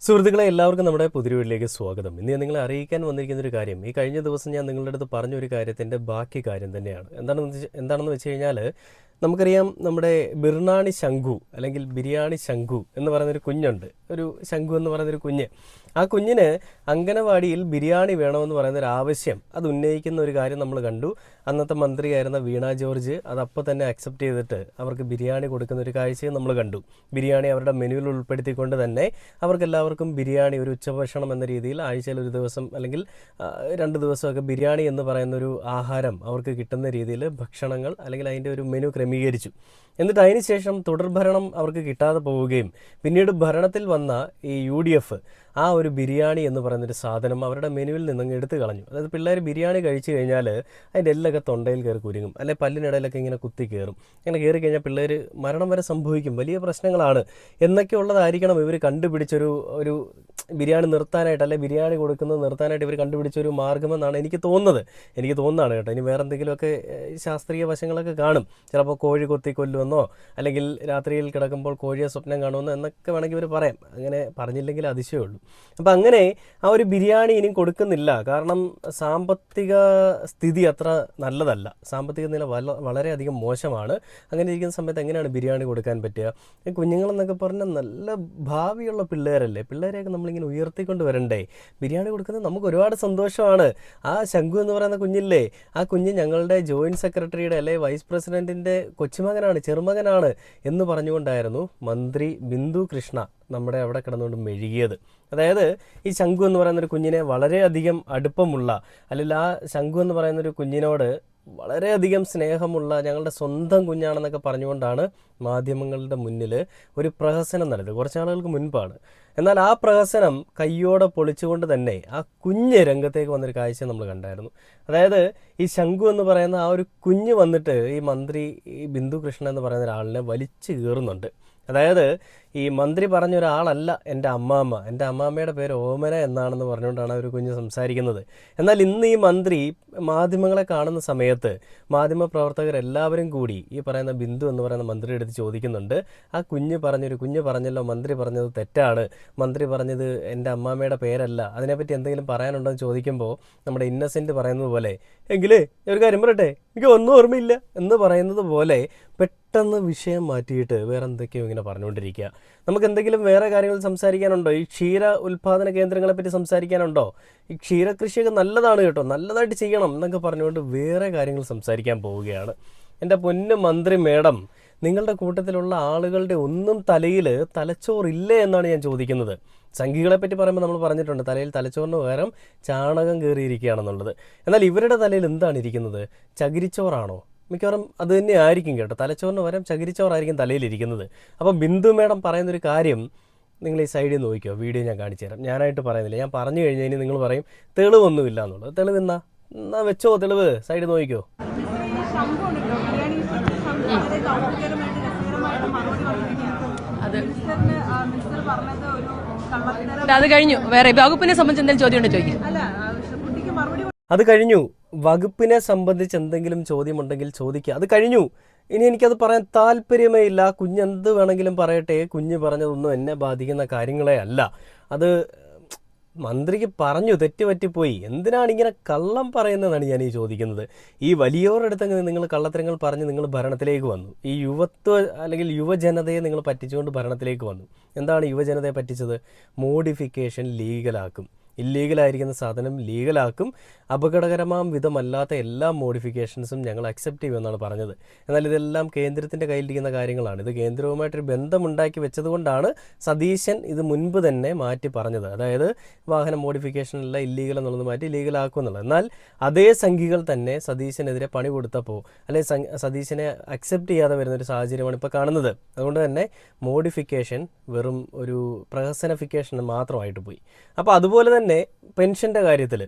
സുഹൃത്തുക്കളെ എല്ലാവർക്കും നമ്മുടെ പുതിയ വീട്ടിലേക്ക് സ്വാഗതം. ഇന്ന് ഞാൻ നിങ്ങളെ അറിയിക്കാൻ വന്നിരിക്കുന്ന ഒരു കാര്യം, ഈ കഴിഞ്ഞ ദിവസം ഞാൻ നിങ്ങളുടെ അടുത്ത് പറഞ്ഞൊരു കാര്യത്തിൻ്റെ ബാക്കി കാര്യം തന്നെയാണ്. എന്താണെന്ന് വെച്ച് കഴിഞ്ഞാൽ, നമുക്കറിയാം നമ്മുടെ ബിർണാണി ശംഖു അല്ലെങ്കിൽ ബിരിയാണി ശംഖു എന്ന് പറയുന്നൊരു കുഞ്ഞുണ്ട്. ഒരു ശംഖു എന്ന് പറയുന്നൊരു കുഞ്ഞ്. ആ കുഞ്ഞിന് അംഗനവാടിയിൽ ബിരിയാണി വേണമെന്ന് പറയുന്നൊരു ആവശ്യം അത് ഉന്നയിക്കുന്ന ഒരു കാര്യം നമ്മൾ കണ്ടു. അന്നത്തെ മന്ത്രിയായിരുന്ന വീണ ജോർജ് അതപ്പോൾ തന്നെ അക്സെപ്റ്റ് ചെയ്തിട്ട് അവർക്ക് ബിരിയാണി കൊടുക്കുന്ന ഒരു കാഴ്ചയും നമ്മൾ കണ്ടു. ബിരിയാണി അവരുടെ മെനുവിൽ ഉൾപ്പെടുത്തിക്കൊണ്ട് തന്നെ അവർക്കെല്ലാവർക്കും ബിരിയാണി ഒരു ഉച്ചഭക്ഷണം എന്ന രീതിയിൽ ആഴ്ചയിൽ ഒരു ദിവസം അല്ലെങ്കിൽ 2 ദിവസമൊക്കെ ബിരിയാണി എന്ന് പറയുന്നൊരു ആഹാരം അവർക്ക് കിട്ടുന്ന രീതിയിൽ ഭക്ഷണങ്ങൾ അല്ലെങ്കിൽ അതിൻ്റെ ഒരു മെനു ക്രമീകരിച്ചു. എന്നിട്ട് അതിന് ശേഷം തുടർഭരണം അവർക്ക് കിട്ടാതെ പോവുകയും പിന്നീട് ഭരണത്തിൽ വന്ന ഈ UDF ആ ഒരു ബിരിയാണി എന്ന് പറയുന്നൊരു സാധനം അവരുടെ മെനുവിൽ നിന്നങ്ങ് എടുത്തു കളഞ്ഞു. അതായത് പിള്ളേർ ബിരിയാണി കഴിച്ചു കഴിഞ്ഞാൽ അതിൻ്റെ എല്ലൊക്കെ തൊണ്ടയിൽ കയറി കുരുങ്ങും, അല്ലെങ്കിൽ പല്ലിനിടയിലൊക്കെ ഇങ്ങനെ കുത്തി കയറും. ഇങ്ങനെ കയറി കഴിഞ്ഞാൽ പിള്ളേർ മരണം വരെ സംഭവിക്കും, വലിയ പ്രശ്നങ്ങളാണ് എന്നൊക്കെ ഉള്ളതായിരിക്കണം ഇവർ കണ്ടുപിടിച്ചൊരു ബിരിയാണി നിർത്താനായിട്ട്, അല്ലെങ്കിൽ ബിരിയാണി കൊടുക്കുന്നത് നിർത്താനായിട്ട് ഇവർ കണ്ടുപിടിച്ചൊരു മാർഗ്ഗമെന്നാണ് എനിക്ക് തോന്നുന്നതാണ് കേട്ടോ. ഇനി വേറെ എന്തെങ്കിലുമൊക്കെ ശാസ്ത്രീയ വശങ്ങളൊക്കെ കാണും. ചിലപ്പോൾ കോഴി കൊത്തി കൊല്ലുമെന്നോ അല്ലെങ്കിൽ രാത്രിയിൽ കിടക്കുമ്പോൾ കോഴിയെ സ്വപ്നം കാണുമെന്നോ എന്നൊക്കെ വേണമെങ്കിൽ ഇവർ പറയാം. അങ്ങനെ പറഞ്ഞില്ലെങ്കിൽ അതിശയമുള്ളൂ. അപ്പം അങ്ങനെ ആ ഒരു ബിരിയാണി ഇനിയും കൊടുക്കുന്നില്ല. കാരണം സാമ്പത്തിക സ്ഥിതി അത്ര നല്ലതല്ല, സാമ്പത്തിക നില വളരെയധികം മോശമാണ്. അങ്ങനെ ഇരിക്കുന്ന സമയത്ത് എങ്ങനെയാണ് ബിരിയാണി കൊടുക്കാൻ പറ്റുക? കുഞ്ഞുങ്ങളെന്നൊക്കെ പറഞ്ഞാൽ നല്ല ഭാവിയുള്ള പിള്ളേരല്ലേ, പിള്ളേരെയൊക്കെ നമ്മളിങ്ങനെ ഉയർത്തിക്കൊണ്ട് വരണ്ടേ? ബിരിയാണി കൊടുക്കുന്നത് നമുക്ക് ഒരുപാട് സന്തോഷമാണ്. ആ ശംഖു എന്ന് പറയുന്ന കുഞ്ഞില്ലേ, ആ കുഞ്ഞ് ഞങ്ങളുടെ ജോയിൻറ്റ് സെക്രട്ടറിയുടെ അല്ലെ വൈസ് പ്രസിഡൻറ്റിൻ്റെ കൊച്ചുമകനാണ്, ചെറുമകനാണ് എന്ന് പറഞ്ഞുകൊണ്ടായിരുന്നു മന്ത്രി ബിന്ദു കൃഷ്ണ നമ്മുടെ അവിടെ കിടന്നുകൊണ്ട് മെഴുകിയത്. അതായത് ഈ ശംഖു എന്ന് പറയുന്നൊരു കുഞ്ഞിനെ വളരെയധികം അടുപ്പമുള്ള, അല്ലെങ്കിൽ ആ ശംഖു എന്ന് പറയുന്നൊരു കുഞ്ഞിനോട് വളരെയധികം സ്നേഹമുള്ള, ഞങ്ങളുടെ സ്വന്തം കുഞ്ഞാണെന്നൊക്കെ പറഞ്ഞുകൊണ്ടാണ് മാധ്യമങ്ങളുടെ മുന്നിൽ ഒരു പ്രഹസനം നടത്തിയത്. കുറച്ച് നാളുകൾക്ക് മുൻപാണ്. എന്നാൽ ആ പ്രഹസനം കയ്യോടെ പൊളിച്ചുകൊണ്ട് തന്നെ ആ കുഞ്ഞ് രംഗത്തേക്ക് വന്നൊരു കാഴ്ച നമ്മൾ കണ്ടായിരുന്നു. അതായത് ഈ ശംഖു എന്ന് പറയുന്ന ആ ഒരു കുഞ്ഞ് വന്നിട്ട് ഈ മന്ത്രി ഈ ബിന്ദു കൃഷ്ണ എന്ന് പറയുന്ന ഒരാളിനെ വലിച്ചു കീറുന്നുണ്ട്. അതായത് ഈ മന്ത്രി പറഞ്ഞൊരാളല്ല എൻ്റെ അമ്മാമ്മയുടെ പേര് ഓമന എന്നാണെന്ന് പറഞ്ഞുകൊണ്ടാണ് ഒരു കുഞ്ഞ് സംസാരിക്കുന്നത്. എന്നാൽ ഇന്ന് ഈ മന്ത്രി മാധ്യമങ്ങളെ കാണുന്ന സമയത്ത് മാധ്യമപ്രവർത്തകരെല്ലാവരും കൂടി ഈ പറയുന്ന ബിന്ദു എന്ന് പറയുന്ന മന്ത്രിയുടെ അടുത്ത് ചോദിക്കുന്നുണ്ട്, ആ കുഞ്ഞ് പറഞ്ഞല്ലോ, മന്ത്രി പറഞ്ഞത് തെറ്റാണ്, മന്ത്രി പറഞ്ഞത് എൻ്റെ അമ്മാമ്മയുടെ പേരല്ല, അതിനെപ്പറ്റി എന്തെങ്കിലും പറയാനുണ്ടോ എന്ന് ചോദിക്കുമ്പോൾ നമ്മുടെ ഇന്നസെൻ്റ് പറയുന്നത് പോലെ, എങ്കിലേ ഒരു കാര്യം പറയട്ടെ, എനിക്ക് ഒന്നും ഓർമ്മയില്ല എന്ന് പറയുന്നത് പോലെ പെട്ടെന്ന് വിഷയം മാറ്റിയിട്ട് വേറെ എന്തൊക്കെയോ ഇങ്ങനെ പറഞ്ഞുകൊണ്ടിരിക്കുക. നമുക്ക് എന്തെങ്കിലും വേറെ കാര്യങ്ങൾ സംസാരിക്കാനുണ്ടോ? ഈ ക്ഷീര ഉൽപ്പാദന കേന്ദ്രങ്ങളെപ്പറ്റി സംസാരിക്കാനുണ്ടോ? ഈ ക്ഷീരകൃഷിയൊക്കെ നല്ലതാണ് കേട്ടോ, നല്ലതായിട്ട് ചെയ്യണം എന്നൊക്കെ പറഞ്ഞുകൊണ്ട് വേറെ കാര്യങ്ങൾ സംസാരിക്കാൻ പോവുകയാണ്. എൻ്റെ പൊന്നു മന്ത്രി മേഡം, നിങ്ങളുടെ കൂട്ടത്തിലുള്ള ആളുകളുടെ ഒന്നും തലയിൽ തലച്ചോറില്ലേ എന്നാണ് ഞാൻ ചോദിക്കുന്നത്. സംഘികളെ പറ്റി പറയുമ്പോൾ നമ്മൾ പറഞ്ഞിട്ടുണ്ട്, തലയിൽ തലച്ചോറിന് പകരം ചാണകം കയറിയിരിക്കുകയാണെന്നുള്ളത്. എന്നാൽ ഇവരുടെ തലയിൽ എന്താണ് ഇരിക്കുന്നത്? ചകിരിച്ചോറാണോ? മിക്കവാറും അത് തന്നെ ആയിരിക്കും കേട്ടോ, തലച്ചോറിന് പകരം ചകിരിച്ചോറായിരിക്കും തലയിലിരിക്കുന്നത്. അപ്പം ബിന്ദു മേഡം പറയുന്നൊരു കാര്യം നിങ്ങൾ ഈ സൈഡിൽ നോക്കിയോ, വീഡിയോ ഞാൻ കാണിച്ചു തരാം. ഞാനായിട്ട് പറയുന്നില്ല, ഞാൻ പറഞ്ഞു കഴിഞ്ഞാൽ ഇനി നിങ്ങൾ പറയും തെളിവൊന്നുമില്ല എന്നുള്ളത്. തെളിവ് എന്നാ വെച്ചോ, തെളിവ് സൈഡിൽ നോക്കിക്കോ. അത് കഴിഞ്ഞു. വേറെ വകുപ്പിനെ സംബന്ധിച്ച് എന്തെങ്കിലും ചോദ്യം ഉണ്ടോ ചോദിക്കും. അത് കഴിഞ്ഞു. വകുപ്പിനെ സംബന്ധിച്ച് എന്തെങ്കിലും ചോദ്യമുണ്ടെങ്കിൽ ചോദിക്കുക. അത് കഴിഞ്ഞു. ഇനി എനിക്കത് പറയാൻ താല്പര്യമേ ഇല്ല. കുഞ്ഞെന്ത് വേണമെങ്കിലും പറയട്ടെ, കുഞ്ഞ് പറഞ്ഞതൊന്നും എന്നെ ബാധിക്കുന്ന കാര്യങ്ങളെ അല്ല. അത് മന്ത്രിക്ക് പറഞ്ഞു, തെറ്റുപറ്റിപ്പോയി. എന്തിനാണ് ഇങ്ങനെ കള്ളം പറയുന്നതെന്നാണ് ഞാൻ ഈ ചോദിക്കുന്നത്. ഈ വലിയവരടുത്തങ്ങ് നിങ്ങൾ കള്ളത്തരങ്ങൾ പറഞ്ഞ് നിങ്ങൾ ഭരണത്തിലേക്ക് വന്നു. ഈ അല്ലെങ്കിൽ യുവജനതയെ നിങ്ങൾ പറ്റിച്ചുകൊണ്ട് ഭരണത്തിലേക്ക് വന്നു. എന്താണ് യുവജനതയെ പറ്റിച്ചത്? മോഡിഫിക്കേഷൻ ലീഗലാക്കും, ഇല്ലീഗലായിരിക്കുന്ന സാധനം ലീഗലാക്കും, അപകടകരമാം വിധമല്ലാത്ത എല്ലാ മോഡിഫിക്കേഷൻസും ഞങ്ങൾ അക്സെപ്റ്റ് ചെയ്യുമെന്നാണ് പറഞ്ഞത്. എന്നാൽ ഇതെല്ലാം കേന്ദ്രത്തിൻ്റെ കയ്യിലിരിക്കുന്ന കാര്യങ്ങളാണ്. ഇത് കേന്ദ്രവുമായിട്ടൊരു ബന്ധമുണ്ടാക്കി വെച്ചതുകൊണ്ടാണ് സതീശൻ ഇത് മുൻപ് തന്നെ മാറ്റി പറഞ്ഞത്. അതായത് വാഹന മോഡിഫിക്കേഷനെല്ലാം ഇല്ലീഗൽ എന്നുള്ളത് മാറ്റി ലീഗലാക്കും എന്നുള്ളത്. എന്നാൽ അതേ സംഘികൾ തന്നെ സതീശനെതിരെ പണി കൊടുത്തപ്പോൾ, അല്ലെങ്കിൽ സതീശനെ അക്സെപ്റ്റ് ചെയ്യാതെ വരുന്നൊരു സാഹചര്യമാണ് ഇപ്പോൾ കാണുന്നത്. അതുകൊണ്ട് തന്നെ മോഡിഫിക്കേഷൻ വെറും ഒരു പ്രഹസനഫിക്കേഷൻ മാത്രമായിട്ട് പോയി. അപ്പോൾ അതുപോലെ തന്നെ തന്നെ പെൻഷൻ്റെ കാര്യത്തിൽ,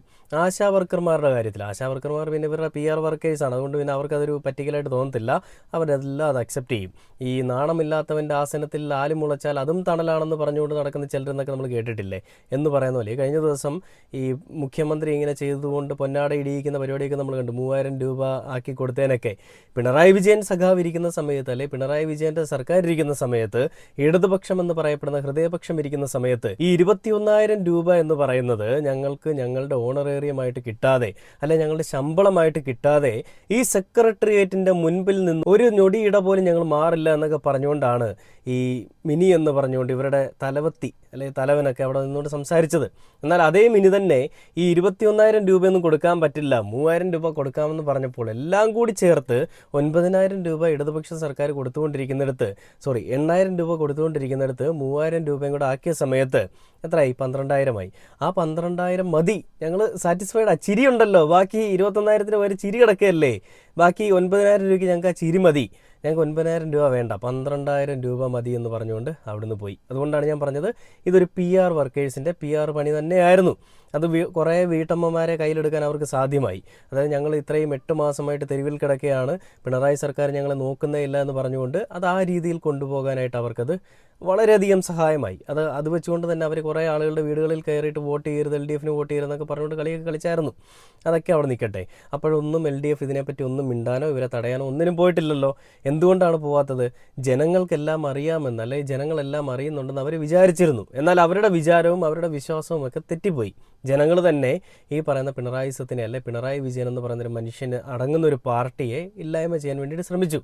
ആശാ വർക്കർമാരുടെ കാര്യത്തിൽ, ആശാ വർക്കർമാർ പിന്നെ ഇവരുടെ PR വർക്കേഴ്സാണ്, അതുകൊണ്ട് പിന്നെ അവർക്കതൊരു പറ്റിക്കലായിട്ട് തോന്നത്തില്ല. അവരെല്ലാം അത് അക്സെപ്റ്റ് ചെയ്യും. ഈ നാണമില്ലാത്തവൻ്റെ ആസനത്തിൽ ആല് മുളച്ചാൽ അതും തണലാണെന്ന് പറഞ്ഞുകൊണ്ട് നടക്കുന്ന ചിലരെന്നൊക്കെ നമ്മൾ കേട്ടിട്ടില്ലേ എന്ന് പറയുന്ന പോലെ കഴിഞ്ഞ ദിവസം ഈ മുഖ്യമന്ത്രി ഇങ്ങനെ ചെയ്തുകൊണ്ട് പൊന്നാട ഇടിയിക്കുന്ന പരിപാടിയൊക്കെ നമ്മൾ കണ്ടു. 3000 രൂപ ആക്കി കൊടുത്തതിനൊക്കെ പിണറായി വിജയൻ സഖാവ് ഇരിക്കുന്ന സമയത്ത്, അല്ലെ പിണറായി വിജയൻ്റെ സർക്കാർ ഇരിക്കുന്ന സമയത്ത്, ഇടതുപക്ഷം എന്ന് പറയപ്പെടുന്ന ഹൃദയപക്ഷം ഇരിക്കുന്ന സമയത്ത് ഈ 21,000 രൂപ എന്ന് പറയുന്നത് ഞങ്ങൾക്ക് ഞങ്ങളുടെ ഓണറേറിയമായിട്ട് കിട്ടാതെ, അല്ലെ ഞങ്ങളുടെ ശമ്പളമായിട്ട് കിട്ടാതെ ഈ സെക്രട്ടേറിയറ്റിൻ്റെ മുൻപിൽ നിന്ന് ഒരു ഞൊടിയിട പോലും ഞങ്ങൾ മാറില്ല എന്നൊക്കെ പറഞ്ഞുകൊണ്ടാണ് ഈ മിനി എന്ന് പറഞ്ഞുകൊണ്ട് ഇവരുടെ തലവത്തി അല്ലെങ്കിൽ തലവനൊക്കെ അവിടെ നിന്നുകൊണ്ട് സംസാരിച്ചത്. എന്നാൽ അതേ മിനി തന്നെ ഈ 21,000 രൂപയൊന്നും കൊടുക്കാൻ പറ്റില്ല, 3,000 രൂപ കൊടുക്കാമെന്ന് പറഞ്ഞപ്പോൾ എല്ലാം കൂടി ചേർത്ത് 9,000 രൂപ ഇടതുപക്ഷ സർക്കാർ കൊടുത്തുകൊണ്ടിരിക്കുന്നിടത്ത്, 8,000 രൂപ കൊടുത്തുകൊണ്ടിരിക്കുന്നിടത്ത് 3,000 രൂപയും കൂടെ ആക്കിയ സമയത്ത് എത്രയായി? 12,000 ആ 12,000 മതി, ഞങ്ങൾ സാറ്റിസ്ഫൈഡ്. ആ ചിരി ഉണ്ടല്ലോ, ബാക്കി 21,000 വരെ ചിരി കിടക്കുകയല്ലേ, ബാക്കി 9,000 രൂപയ്ക്ക് ഞങ്ങൾക്ക് ആ ചിരി മതി, ഞങ്ങൾക്ക് 9,000 രൂപ വേണ്ട, 12,000 രൂപ മതി എന്ന് പറഞ്ഞുകൊണ്ട് അവിടുന്ന് പോയി. അതുകൊണ്ടാണ് ഞാൻ പറഞ്ഞത് ഇതൊരു PR വർക്കേഴ്സിൻ്റെ PR പണി തന്നെയായിരുന്നു. അത് കുറേ വീട്ടമ്മമാരെ കയ്യിലെടുക്കാൻ അവർക്ക് സാധ്യമായി. അതായത് ഞങ്ങൾ ഇത്രയും 8 മാസമായിട്ട് തെരുവിൽ കിടക്കുകയാണ്, പിണറായി സർക്കാർ ഞങ്ങളെ നോക്കുന്നേ ഇല്ല എന്ന് പറഞ്ഞുകൊണ്ട് അത് ആ രീതിയിൽ കൊണ്ടുപോകാനായിട്ട് അവർക്കത് വളരെയധികം സഹായമായി. അത് വെച്ചുകൊണ്ട് തന്നെ അവർ കുറേ ആളുകളുടെ വീടുകളിൽ കയറിയിട്ട് വോട്ട് ചെയ്യരുത്, LDF വോട്ട് ചെയ്യരുതെന്നൊക്കെ പറഞ്ഞുകൊണ്ട് കളിയൊക്കെ കളിച്ചായിരുന്നു. അതൊക്കെ അവിടെ നിൽക്കട്ടെ. അപ്പോഴൊന്നും LDF ഇതിനെപ്പറ്റി ഒന്നും മിണ്ടാനോ ഇവരെ തടയാനോ ഒന്നിനും പോയിട്ടില്ലല്ലോ. എന്തുകൊണ്ടാണ് പോവാത്തത്? ജനങ്ങൾക്കെല്ലാം അറിയാമെന്ന്, അല്ലെങ്കിൽ ജനങ്ങളെല്ലാം അറിയുന്നുണ്ടെന്ന് അവർ വിചാരിച്ചിരുന്നു. എന്നാൽ അവരുടെ വിചാരവും അവരുടെ വിശ്വാസവും ഒക്കെ തെറ്റിപ്പോയി. ജനങ്ങൾ തന്നെ ഈ പറയുന്ന പിണറായിസത്തിനെ, അല്ലെ പിണറായി വിജയൻ എന്ന് പറയുന്നൊരു മനുഷ്യന് അടങ്ങുന്ന ഒരു പാർട്ടിയെ ഇല്ലായ്മ ചെയ്യാൻ വേണ്ടിയിട്ട് ശ്രമിച്ചു.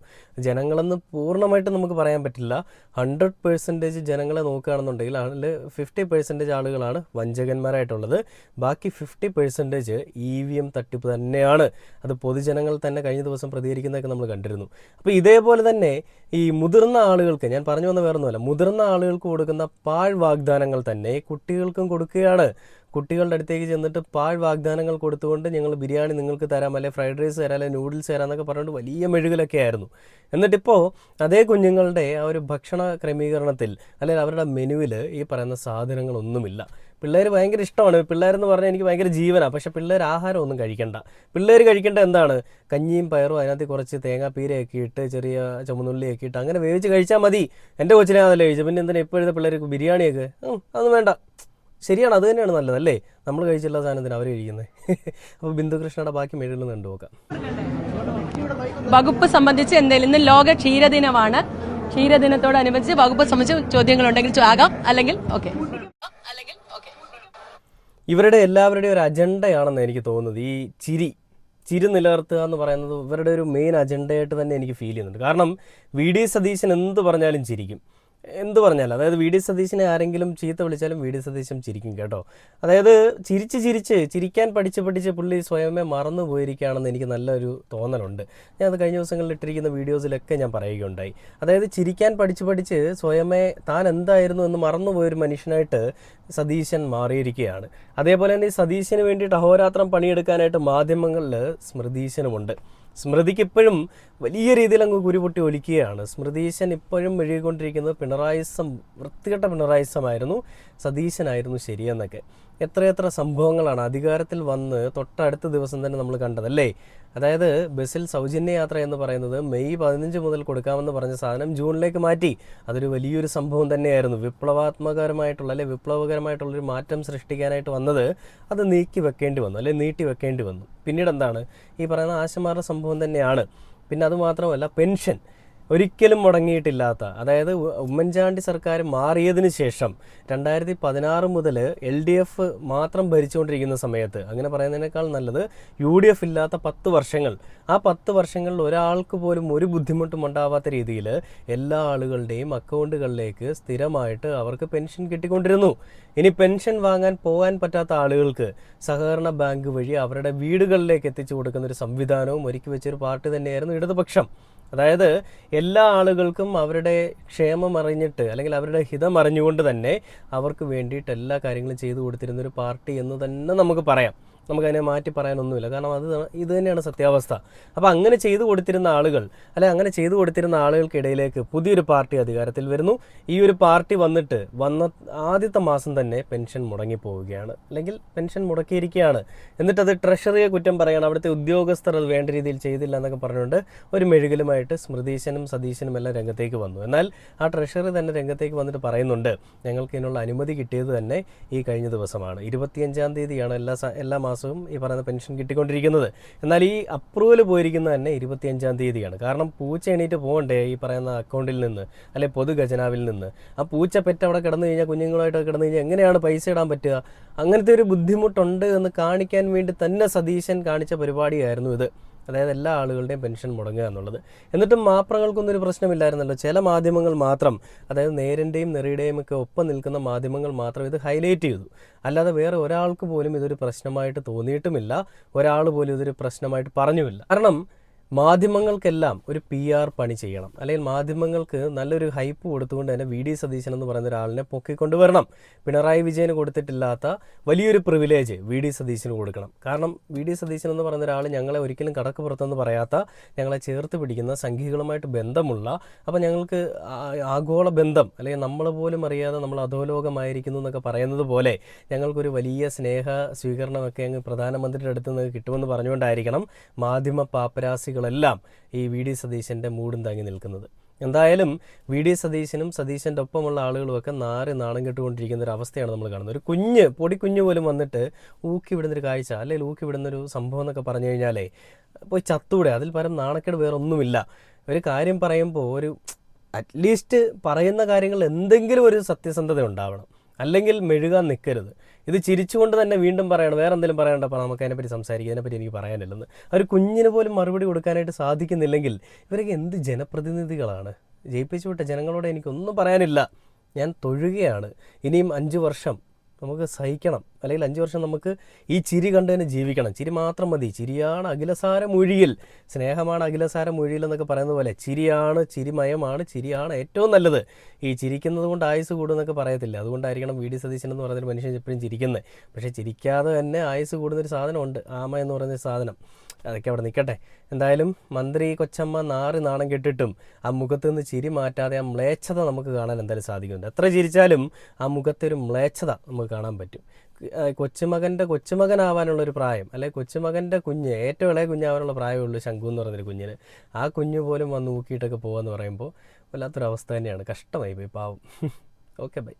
ജനങ്ങളെന്ന് പൂർണ്ണമായിട്ട് നമുക്ക് പറയാൻ പറ്റില്ല. 100% ജനങ്ങളെ നോക്കുകയാണെന്നുണ്ടെങ്കിൽ അതിൽ 50% ആളുകളാണ് വഞ്ചകന്മാരായിട്ടുള്ളത്. ബാക്കി 50% EVM തട്ടിപ്പ് തന്നെയാണ്. അത് പൊതുജനങ്ങൾ തന്നെ കഴിഞ്ഞ ദിവസം പ്രതികരിക്കുന്നതൊക്കെ നമ്മൾ കണ്ടിരുന്നു. അപ്പോൾ ഇതേപോലെ തന്നെ ഈ മുതിർന്ന ആളുകൾക്ക്, ഞാൻ പറഞ്ഞു വന്ന വേറൊന്നുമല്ല, മുതിർന്ന ആളുകൾക്ക് കൊടുക്കുന്ന പാഴ് വാഗ്ദാനങ്ങൾ തന്നെ കുട്ടികൾക്കും കൊടുക്കുകയാണ്. കുട്ടികളുടെ അടുത്തേക്ക് ചെന്നിട്ട് പാഴ് വാഗ്ദാനങ്ങൾ കൊടുത്തുകൊണ്ട് ഞങ്ങൾ ബിരിയാണി നിങ്ങൾക്ക് തരാം, അല്ലെങ്കിൽ ഫ്രൈഡ് റൈസ് തരാം, അല്ലെങ്കിൽ നൂഡിൽസ് തരാം എന്നൊക്കെ പറഞ്ഞുകൊണ്ട് വലിയ മെഴുകിലൊക്കെ ആയിരുന്നു. എന്നിട്ടിപ്പോൾ അതേ കുഞ്ഞുങ്ങളുടെ ആ ഒരു ഭക്ഷണ ക്രമീകരണത്തിൽ, അല്ലെങ്കിൽ അവരുടെ മെനുവിൽ ഈ പറയുന്ന സാധനങ്ങളൊന്നുമില്ല. പിള്ളേർ ഭയങ്കര ഇഷ്ടമാണ്, പിള്ളേരെന്ന് പറഞ്ഞാൽ എനിക്ക് ഭയങ്കര ജീവനാണ്. പക്ഷേ പിള്ളേർ ആഹാരം ഒന്നും കഴിക്കണ്ട. പിള്ളേർ കഴിക്കേണ്ട എന്താണ്? കഞ്ഞിയും പയറും, അതിനകത്ത് കുറച്ച് തേങ്ങാപ്പീരയൊക്കെ ഇട്ട് ചെറിയ ചുമന്നുള്ളിയൊക്കെ ഇട്ട് അങ്ങനെ വേവിച്ച് കഴിച്ചാൽ മതി. എൻ്റെ കൊച്ചിനെ അതല്ലേ കഴിച്ചു, പിന്നെ എന്തിനാ ഇപ്പോഴത്തെ പിള്ളേർക്ക് ബിരിയാണിയൊക്കെ? അതൊന്നും വേണ്ട. ശരിയാണ്, അത് തന്നെയാണ് നല്ലതല്ലേ. നമ്മൾ കഴിച്ചുള്ള സാധനത്തിന് അവർ കഴിക്കുന്നത്. അപ്പോൾ ബിന്ദുകൃഷ്ണയുടെ ബാക്കി മെഴുകിൽ കണ്ടു നോക്കാം. വകുപ്പ് സംബന്ധിച്ച് എന്തെങ്കിലും ഇന്ന് ലോക ക്ഷീരദിനമാണ്. ക്ഷീരദിനത്തോടനുബന്ധിച്ച് വകുപ്പ് സംബന്ധിച്ച് ചോദ്യങ്ങളുണ്ടെങ്കിൽ ആകാം, അല്ലെങ്കിൽ ഓക്കെ. ഇവരുടെ എല്ലാവരുടെയും ഒരു അജണ്ടയാണെന്ന് എനിക്ക് തോന്നുന്നത് ഈ ചിരി നിലനിർത്തുക എന്ന് പറയുന്നത് ഇവരുടെ ഒരു മെയിൻ അജണ്ടയായിട്ട് തന്നെ എനിക്ക് ഫീൽ ചെയ്യുന്നുണ്ട്. കാരണം VD സതീശൻ എന്ത് പറഞ്ഞാലും ചിരിക്കും, എന്ത് പറഞ്ഞാലും. അതായത് VD സതീശനെ ആരെങ്കിലും ചീത്ത വിളിച്ചാലും VD സതീശൻ ചിരിക്കും കേട്ടോ. അതായത് ചിരിക്കാൻ പഠിച്ച് പുള്ളി സ്വയമേ മറന്നു പോയിരിക്കുകയാണെന്ന് എനിക്ക് നല്ലൊരു തോന്നലുണ്ട്. ഞാൻ അത് കഴിഞ്ഞ ദിവസങ്ങളിൽ ഇട്ടിരിക്കുന്ന വീഡിയോസിലൊക്കെ ഞാൻ പറയുകയുണ്ടായി. അതായത് ചിരിക്കാൻ പഠിച്ച് സ്വയമേ താൻ എന്തായിരുന്നു എന്ന് മറന്നുപോയൊരു മനുഷ്യനായിട്ട് സതീശൻ മാറിയിരിക്കുകയാണ്. അതേപോലെ തന്നെ ഈ സതീശന് വേണ്ടിയിട്ട് അഹോരാത്രം പണിയെടുക്കാനായിട്ട് മാധ്യമങ്ങളിൽ സ്മൃതീശനുമുണ്ട്. സ്മൃതിക്ക് ഇപ്പോഴും വലിയ രീതിയിൽ അങ്ങ് കുരുപൊട്ടി ഒലിക്കുകയാണ്. സ്മൃതീശൻ ഇപ്പോഴും മെഴുകിക്കൊണ്ടിരിക്കുന്നത് പിണറായിസം, വൃത്തികെട്ട പിണറായിസമായിരുന്നു, സതീശനായിരുന്നു ശരിയെന്നൊക്കെ. എത്രയെത്ര സംഭവങ്ങളാണ് അധികാരത്തിൽ വന്ന് തൊട്ടടുത്ത ദിവസം തന്നെ നമ്മൾ കണ്ടതല്ലേ. അതായത് ബസ്സിൽ സൗജന്യ യാത്ര എന്ന് പറയുന്നത് മെയ് 15 മുതൽ കൊടുക്കാമെന്ന് പറഞ്ഞ സാധനം ജൂണിലേക്ക് മാറ്റി. അതൊരു വലിയൊരു സംഭവം തന്നെയായിരുന്നു. വിപ്ലവകരമായിട്ടുള്ളൊരു മാറ്റം സൃഷ്ടിക്കാനായിട്ട് വന്നത് അത് നീട്ടി വെക്കേണ്ടി വന്നു. പിന്നീട് എന്താണ് ഈ പറയുന്ന ആശമാരുടെ സംഭവം തന്നെയാണ്. പിന്നെ അതുമാത്രമല്ല, പെൻഷൻ ഒരിക്കലും മുടങ്ങിയിട്ടില്ലാത്ത, അതായത് ഉമ്മൻചാണ്ടി സർക്കാർ മാറിയതിന് ശേഷം 2016 മുതൽ LDF മാത്രം ഭരിച്ചുകൊണ്ടിരിക്കുന്ന സമയത്ത്, അങ്ങനെ പറയുന്നതിനേക്കാൾ നല്ലത് UDF ഇല്ലാത്ത 10 വർഷങ്ങൾ, ആ 10 വർഷങ്ങളിൽ ഒരാൾക്ക് പോലും ഒരു ബുദ്ധിമുട്ടും ഉണ്ടാവാത്ത രീതിയിൽ എല്ലാ ആളുകളുടെയും അക്കൗണ്ടുകളിലേക്ക് സ്ഥിരമായിട്ട് അവർക്ക് പെൻഷൻ കിട്ടിക്കൊണ്ടിരുന്നു. ഇനി പെൻഷൻ വാങ്ങാൻ പോകാൻ പറ്റാത്ത ആളുകൾക്ക് സഹകരണ ബാങ്ക് വഴി അവരുടെ വീടുകളിലേക്ക് എത്തിച്ചു കൊടുക്കുന്നൊരു സംവിധാനവും ഒരുക്കി വെച്ചൊരു പാർട്ടി തന്നെയായിരുന്നു ഇടതുപക്ഷം. അതായത് എല്ലാ ആളുകൾക്കും അവരുടെ ക്ഷേമം അറിഞ്ഞിട്ട്, അല്ലെങ്കിൽ അവരുടെ ഹിതം അറിഞ്ഞുകൊണ്ട് തന്നെ അവർക്ക് വേണ്ടിയിട്ട് എല്ലാ കാര്യങ്ങളും ചെയ്തു കൊടുത്തിരുന്നൊരു പാർട്ടി എന്ന് തന്നെ നമുക്ക് പറയാം. നമുക്കതിനെ മാറ്റി പറയാനൊന്നുമില്ല. കാരണം ഇത് തന്നെയാണ് സത്യാവസ്ഥ. അപ്പോൾ അങ്ങനെ ചെയ്തു കൊടുത്തിരുന്ന ആളുകൾക്കിടയിലേക്ക് പുതിയൊരു പാർട്ടി അധികാരത്തിൽ വരുന്നു. ഈ ഒരു പാർട്ടി വന്ന ആദ്യത്തെ മാസം തന്നെ പെൻഷൻ മുടങ്ങിപ്പോവുകയാണ്, അല്ലെങ്കിൽ പെൻഷൻ മുടക്കിയിരിക്കുകയാണ്. എന്നിട്ടത് ട്രഷറിയെ കുറ്റം പറയുകയാണ്. അവിടുത്തെ ഉദ്യോഗസ്ഥർ അത് വേണ്ട രീതിയിൽ ചെയ്തില്ല എന്നൊക്കെ പറഞ്ഞുകൊണ്ട് ഒരു മെഴുകലുമായിട്ട് സ്മൃതീശനും സതീശനും എല്ലാം രംഗത്തേക്ക് വന്നു. എന്നാൽ ആ ട്രഷറി തന്നെ രംഗത്തേക്ക് വന്നിട്ട് പറയുന്നുണ്ട്, ഞങ്ങൾക്ക് ഇതിനുള്ള അനുമതി കിട്ടിയത് തന്നെ ഈ കഴിഞ്ഞ ദിവസമാണ്. 25-ാം തീയതിയാണ് എല്ലാ മാസവും ഈ പറയുന്ന പെൻഷൻ കിട്ടിക്കൊണ്ടിരിക്കുന്നത്. എന്നാൽ ഈ അപ്രൂവൽ പോയിരിക്കുന്നത് തന്നെ 25-ാം തീയതിയാണ്. കാരണം പൂച്ച എണീറ്റ് പോകണ്ടേ ഈ പറയുന്ന അക്കൗണ്ടിൽ നിന്ന്, അല്ലെ പൊതു ഖജനാവിൽ നിന്ന്. ആ പൂച്ച പെറ്റ് അവിടെ കിടന്നു കഴിഞ്ഞാൽ, കുഞ്ഞുങ്ങളായിട്ട് കിടന്നു കഴിഞ്ഞാൽ എങ്ങനെയാണ് പൈസ ഇടാൻ പറ്റുക? അങ്ങനത്തെ ഒരു ബുദ്ധിമുട്ടുണ്ട് എന്ന് കാണിക്കാൻ വേണ്ടി തന്നെ സതീശൻ കാണിച്ച പരിപാടിയായിരുന്നു ഇത്. അതായത് എല്ലാ ആളുകളുടെയും പെൻഷൻ മുടങ്ങുക എന്നുള്ളത്. എന്നിട്ടും മാപ്രകൾക്കൊന്നും ഒരു പ്രശ്നമില്ലായിരുന്നല്ലോ. ചില മാധ്യമങ്ങൾ മാത്രം, അതായത് നേരിൻ്റെയും നെറിയുടെയും ഒക്കെ ഒപ്പം നിൽക്കുന്ന മാധ്യമങ്ങൾ മാത്രം ഇത് ഹൈലൈറ്റ് ചെയ്തു. അല്ലാതെ വേറെ ഒരാൾക്ക് പോലും ഇതൊരു പ്രശ്നമായിട്ട് തോന്നിയിട്ടുമില്ല. ഒരാൾ പോലും ഇതൊരു പ്രശ്നമായിട്ട് പറഞ്ഞുമില്ല. കാരണം മാധ്യമങ്ങൾക്കെല്ലാം ഒരു PR പണി ചെയ്യണം, അല്ലെങ്കിൽ മാധ്യമങ്ങൾക്ക് നല്ലൊരു ഹൈപ്പ് കൊടുത്തുകൊണ്ട് തന്നെ VD സതീശൻ എന്ന് പറയുന്ന ഒരാളിനെ പൊക്കിക്കൊണ്ടുവരണം. പിണറായി വിജയന് കൊടുത്തിട്ടില്ലാത്ത വലിയൊരു പ്രിവിലേജ് VD സതീശന് കൊടുക്കണം. കാരണം VD സതീശൻ എന്ന് പറയുന്ന ഒരാൾ ഞങ്ങളെ ഒരിക്കലും കടക്ക് പുറത്തെന്ന് പറയാത്ത, ഞങ്ങളെ ചേർത്ത് പിടിക്കുന്ന, സംഘികളുമായിട്ട് ബന്ധമുള്ള, അപ്പോൾ ഞങ്ങൾക്ക് ആഗോള ബന്ധം, അല്ലെങ്കിൽ നമ്മൾ പോലും അറിയാതെ നമ്മൾ അധോലോകമായിരിക്കുന്നു എന്നൊക്കെ പറയുന്നത് പോലെ ഞങ്ങൾക്കൊരു വലിയ സ്നേഹ സ്വീകരണമൊക്കെ അങ്ങ് പ്രധാനമന്ത്രിയുടെ അടുത്ത് നിന്ന് കിട്ടുമെന്ന് പറഞ്ഞുകൊണ്ടായിരിക്കണം മാധ്യമ പാപ്പരാസികളെല്ലാം ഈ VD സതീശൻ്റെ മൂടും താങ്ങി നിൽക്കുന്നത്. എന്തായാലും VD സതീശനും സതീശൻ്റെ ഒപ്പമുള്ള ആളുകളുമൊക്കെ നാണം കെട്ടുകൊണ്ടിരിക്കുന്ന ഒരു അവസ്ഥയാണ് നമ്മൾ കാണുന്നത്. ഒരു പൊടിക്കുഞ്ഞ് പോലും വന്നിട്ട് ഊക്കി വിടുന്നൊരു കാഴ്ച, അല്ലെങ്കിൽ ഊക്കി വിടുന്നൊരു സംഭവം എന്നൊക്കെ പറഞ്ഞു കഴിഞ്ഞാലേ പോയി ചത്തൂടെ. അതിൽ പരം നാണക്കേട് വേറെ ഒന്നുമില്ല. ഒരു കാര്യം പറയുമ്പോൾ ഒരു അറ്റ്ലീസ്റ്റ് പറയുന്ന കാര്യങ്ങൾ എന്തെങ്കിലും ഒരു സത്യസന്ധത ഉണ്ടാവണം, അല്ലെങ്കിൽ മെഴുകാൻ നിൽക്കരുത്. ഇത് ചിരിച്ചുകൊണ്ട് തന്നെ വീണ്ടും പറയണം, വേറെ എന്തെങ്കിലും പറയണ്ടപ്പോൾ നമുക്ക് അതിനെപ്പറ്റി സംസാരിക്കുക, അതിനെപ്പറ്റി എനിക്ക് പറയാനില്ലെന്ന്. ഒരു കുഞ്ഞിന് പോലും മറുപടി കൊടുക്കാനായിട്ട് സാധിക്കുന്നില്ലെങ്കിൽ ഇവരൊക്കെ എന്ത് ജനപ്രതിനിധികളാണ്? ജയിപ്പിച്ചു വിട്ട ജനങ്ങളോട് എനിക്കൊന്നും പറയാനില്ല. ഞാൻ തൊഴുകയാണ്. ഇനിയും 5 വർഷം നമുക്ക് സഹിക്കണം, അല്ലെങ്കിൽ 5 വർഷം നമുക്ക് ഈ ചിരി കണ്ട് തന്നെ ജീവിക്കണം. ചിരി മാത്രം മതി. ചിരിയാണ് അഖിലസാര മൊഴിയിൽ, സ്നേഹമാണ് അഖിലസാര മൊഴിയിൽ എന്നൊക്കെ പറയുന്ന പോലെ ചിരിമയമാണ്, ചിരിയാണ് ഏറ്റവും നല്ലത്. ഈ ചിരിക്കുന്നത് കൊണ്ട് ആയുസ് കൂടുന്നൊക്കെ പറയത്തില്ല. അതുകൊണ്ടായിരിക്കണം VD സതീശൻ എന്ന് പറയുന്നൊരു മനുഷ്യൻ എപ്പോഴും ചിരിക്കുന്നത്. പക്ഷേ ചിരിക്കാതെ തന്നെ ആയുസ് കൂടുന്നൊരു സാധനമുണ്ട്, ആമ എന്ന് പറയുന്നൊരു സാധനം. അതൊക്കെ അവിടെ നിൽക്കട്ടെ. എന്തായാലും മന്ത്രി കൊച്ചമ്മ നാണം കെട്ടിട്ടും ആ മുഖത്ത് നിന്ന് ചിരി മാറ്റാതെ ആ മ്ലേച്ഛത നമുക്ക് കാണാൻ എന്തായാലും സാധിക്കുന്നുണ്ട്. എത്ര ചിരിച്ചാലും ആ മുഖത്തെ ഒരു മ്ലേച്ഛത നമുക്ക് കാണാൻ പറ്റും. കൊച്ചുമകനാവാനുള്ളൊരു പ്രായം, അല്ലെങ്കിൽ കൊച്ചുമകൻ്റെ ഏറ്റവും ഇളയ കുഞ്ഞാവാനുള്ള പ്രായമുള്ളൂ ശംഖു എന്ന് പറയുന്നൊരു കുഞ്ഞിന്. ആ കുഞ്ഞ് പോലും വന്ന് ഊക്കിയിട്ടൊക്കെ പോകാമെന്ന് പറയുമ്പോൾ വല്ലാത്തൊരവസ്ഥ തന്നെയാണ്. കഷ്ടമായി പോയി, പാവം. Okay, by.